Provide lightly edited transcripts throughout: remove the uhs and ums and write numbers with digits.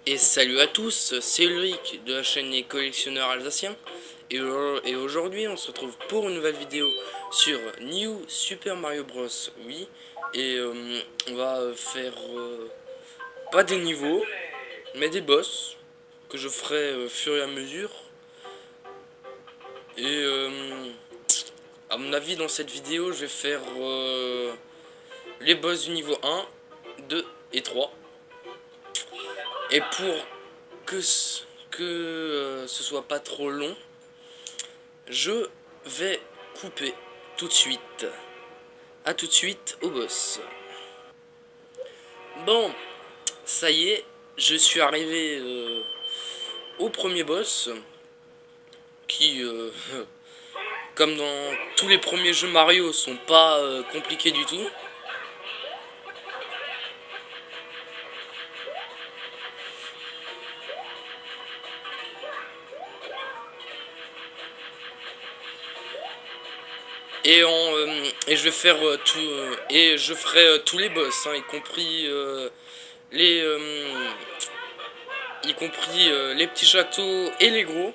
Et salut à tous, c'est Ulrich de la chaîne Les Collectionneurs Alsaciens. Et aujourd'hui on se retrouve pour une nouvelle vidéo sur New Super Mario Bros. Oui. Et on va faire pas des niveaux, mais des boss que je ferai au fur et à mesure. Et à mon avis dans cette vidéo je vais faire les boss du niveau 1, 2 et 3. Et pour que ce soit pas trop long, je vais couper tout de suite. A tout de suite au boss. Bon, ça y est, je suis arrivé au premier boss qui, comme dans tous les premiers jeux Mario, sont pas compliqués du tout. Et je vais faire et je ferai tous les boss, hein, les les petits châteaux et les gros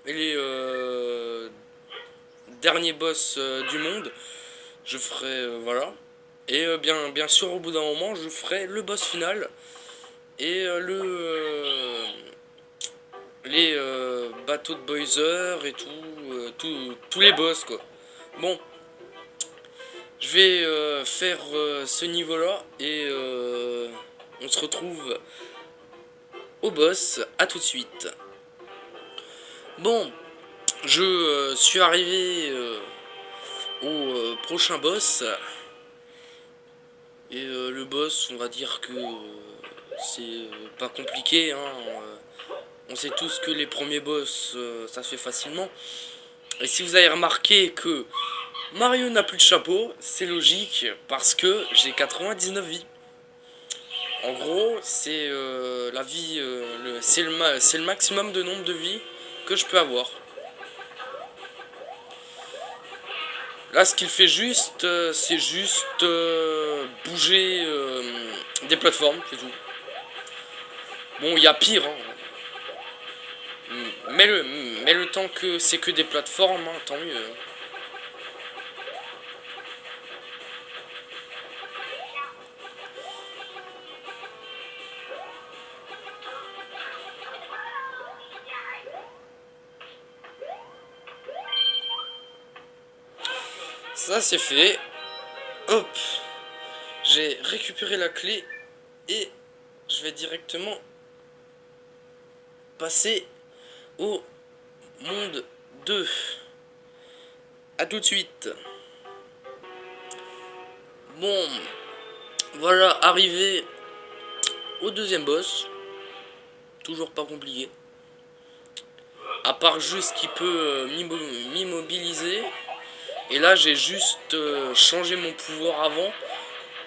et les derniers boss du monde. Je ferai voilà. Et bien sûr au bout d'un moment je ferai le boss final et les bateaux de Bowser et tous les boss quoi. Bon, je vais faire ce niveau là et on se retrouve au boss. À tout de suite. Bon, je suis arrivé au prochain boss. Et le boss, on va dire que c'est pas compliqué, hein. On sait tous que les premiers boss, ça se fait facilement. Et si vous avez remarqué que Mario n'a plus de chapeau, c'est logique parce que j'ai 99 vies. En gros, c'est la vie, c'est le maximum de nombre de vies que je peux avoir. Là, ce qu'il fait juste, c'est juste bouger des plateformes, c'est tout. Bon, il y a pire, hein. Mais le temps que c'est que des plateformes, hein, tant mieux. Ça c'est fait. Hop. J'ai récupéré la clé et je vais directement passer au monde 2. A tout de suite. Bon, voilà, arrivé au deuxième boss. Toujours pas compliqué. À part juste qu'il peut m'immobiliser. Et là j'ai juste changé mon pouvoir avant.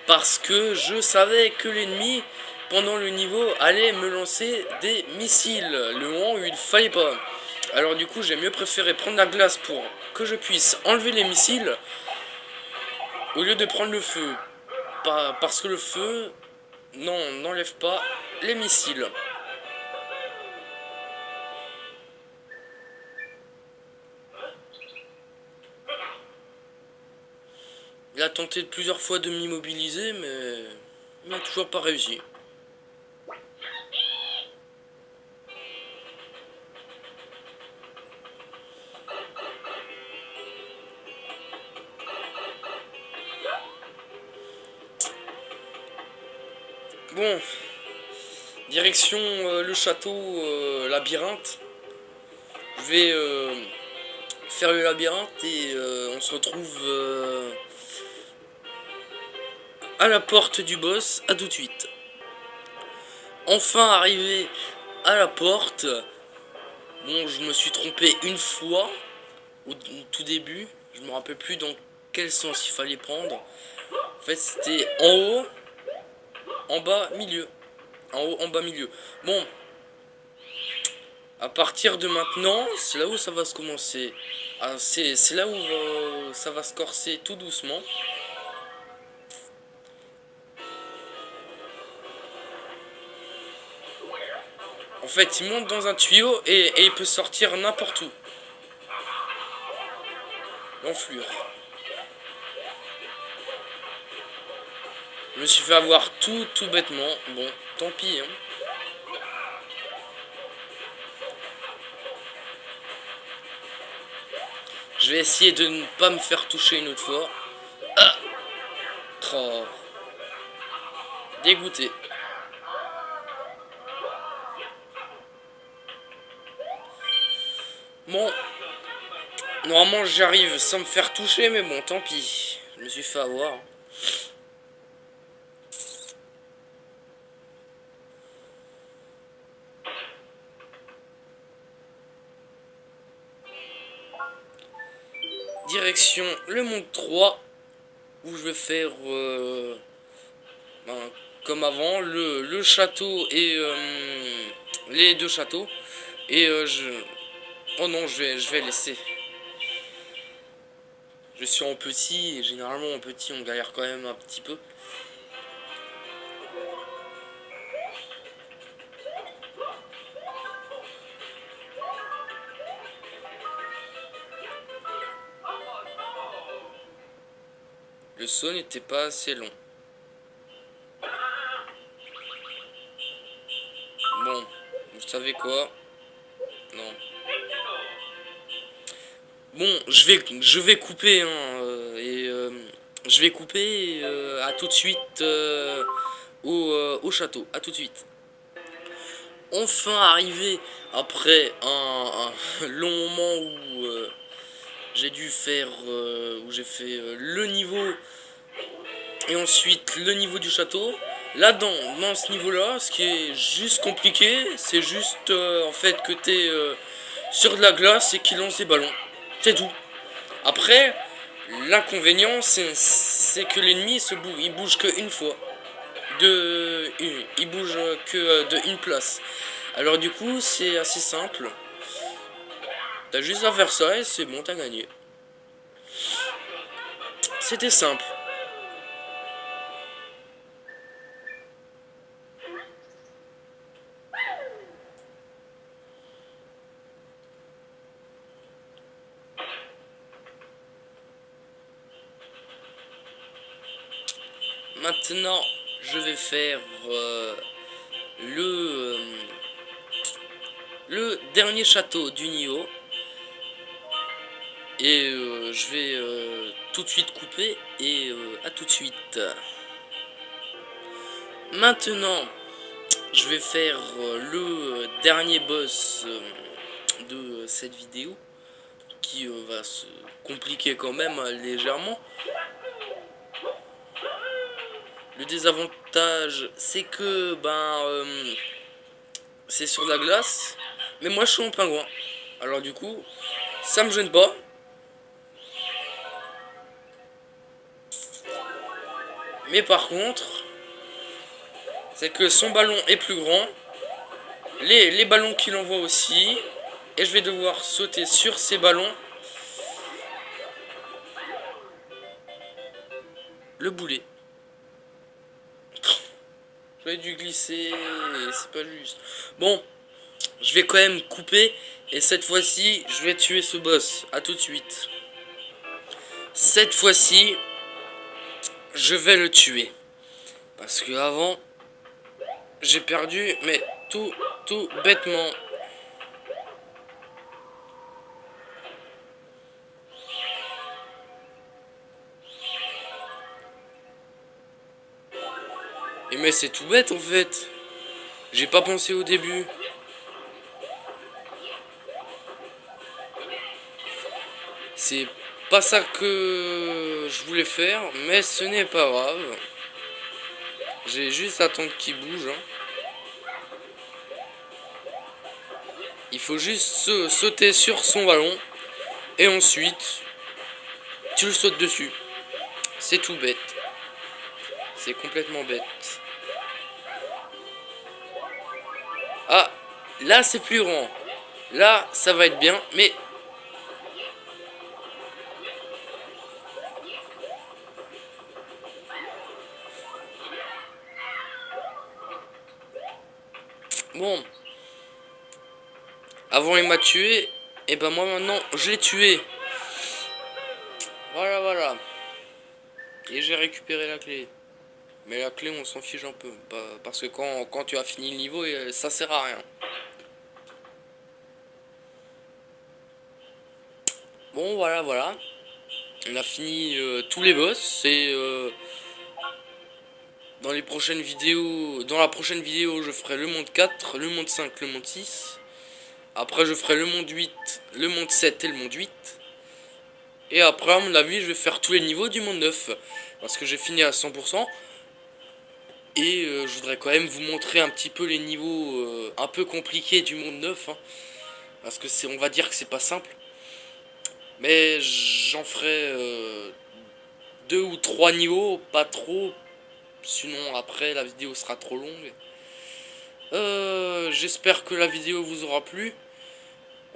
Parce que je savais que l'ennemi, pendant le niveau, allait me lancer des missiles. Le moment où il fallait pas. Alors du coup j'ai mieux préféré prendre la glace pour que je puisse enlever les missiles. Au lieu de prendre le feu. Parce que le feu, non, n'enlève pas les missiles. Il a tenté plusieurs fois de m'immobiliser, mais il n'a toujours pas réussi. Bon, direction le château labyrinthe. Je vais faire le labyrinthe et on se retrouve à la porte du boss. À tout de suite. Enfin arrivé à la porte. Bon, je me suis trompé une fois au tout début. Je me rappelle plus dans quel sens il fallait prendre. En fait, c'était en haut, en bas, milieu. En haut, en bas, milieu. Bon, à partir de maintenant, c'est là où ça va se commencer. Ah, c'est là où ça va se corser tout doucement. fait, il monte dans un tuyau et il peut sortir n'importe où. L'enflure. Je me suis fait avoir tout bêtement. Bon, tant pis, hein. Je vais essayer de ne pas me faire toucher une autre fois. Ah oh. Dégoûté. Bon. Normalement, j'arrive sans me faire toucher, mais bon, tant pis. Je me suis fait avoir. Direction le monde 3, où je vais faire comme avant le château et les deux châteaux. Et oh non, je vais laisser. Je suis en petit et généralement en petit on galère quand même un petit peu. Le saut n'était pas assez long. Bon, vous savez quoi? Non. Bon, je vais couper, hein, je vais couper. À tout de suite au château. À tout de suite. Enfin arrivé après un long moment où j'ai dû faire, où j'ai fait le niveau et ensuite le niveau du château. Là dans ce niveau là, ce qui est juste compliqué, c'est juste en fait que t'es sur de la glace et qu'il lance des ballons. C'est tout. Après, l'inconvénient c'est que l'ennemi il bouge qu'une fois. Il bouge que de une place. Alors du coup c'est assez simple. T'as juste à faire ça et c'est bon, t'as gagné. C'était simple. Maintenant, je vais faire le dernier château du Nioh. Et je vais tout de suite couper et à tout de suite. Maintenant, je vais faire le dernier boss de cette vidéo qui va se compliquer quand même légèrement. Le désavantage, c'est que c'est sur la glace, mais moi je suis en pingouin. Alors du coup, ça me gêne pas. Mais par contre, c'est que son ballon est plus grand, les ballons qu'il envoie aussi, et je vais devoir sauter sur ces ballons. Le boulet. J'aurais dû glisser, c'est pas juste. Bon, je vais quand même couper, et cette fois-ci, je vais tuer ce boss. À tout de suite. Cette fois-ci, je vais le tuer. Parce que avant, j'ai perdu, mais tout bêtement. Et mais c'est tout bête en fait. J'ai pas pensé au début. C'est pas ça que je voulais faire, mais ce n'est pas grave. J'ai juste à attendre qu'il bouge. Hein. Il faut juste sauter sur son ballon. Et ensuite, tu le sautes dessus. C'est tout bête. C'est complètement bête. Ah, là c'est plus grand. Là, ça va être bien, mais... Bon, Avant il m'a tué, et ben moi maintenant je l'ai tué. Voilà, voilà. Et j'ai récupéré la clé. Mais la clé on s'en fiche un peu. Parce que quand tu as fini le niveau, ça sert à rien. Bon voilà, voilà. On a fini tous les boss. Et dans les prochaines vidéos, dans la prochaine vidéo, je ferai le monde 4, le monde 5, le monde 6. Après, je ferai le monde 8, le monde 7 et le monde 8. Et après, à mon avis, je vais faire tous les niveaux du monde 9. Parce que j'ai fini à 100%. Et je voudrais quand même vous montrer un petit peu les niveaux un peu compliqués du monde 9. Hein, parce que on va dire que c'est pas simple. Mais j'en ferai 2 ou 3 niveaux, pas trop. Sinon, après, la vidéo sera trop longue. J'espère que la vidéo vous aura plu.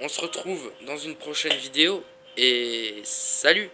On se retrouve dans une prochaine vidéo. Et salut!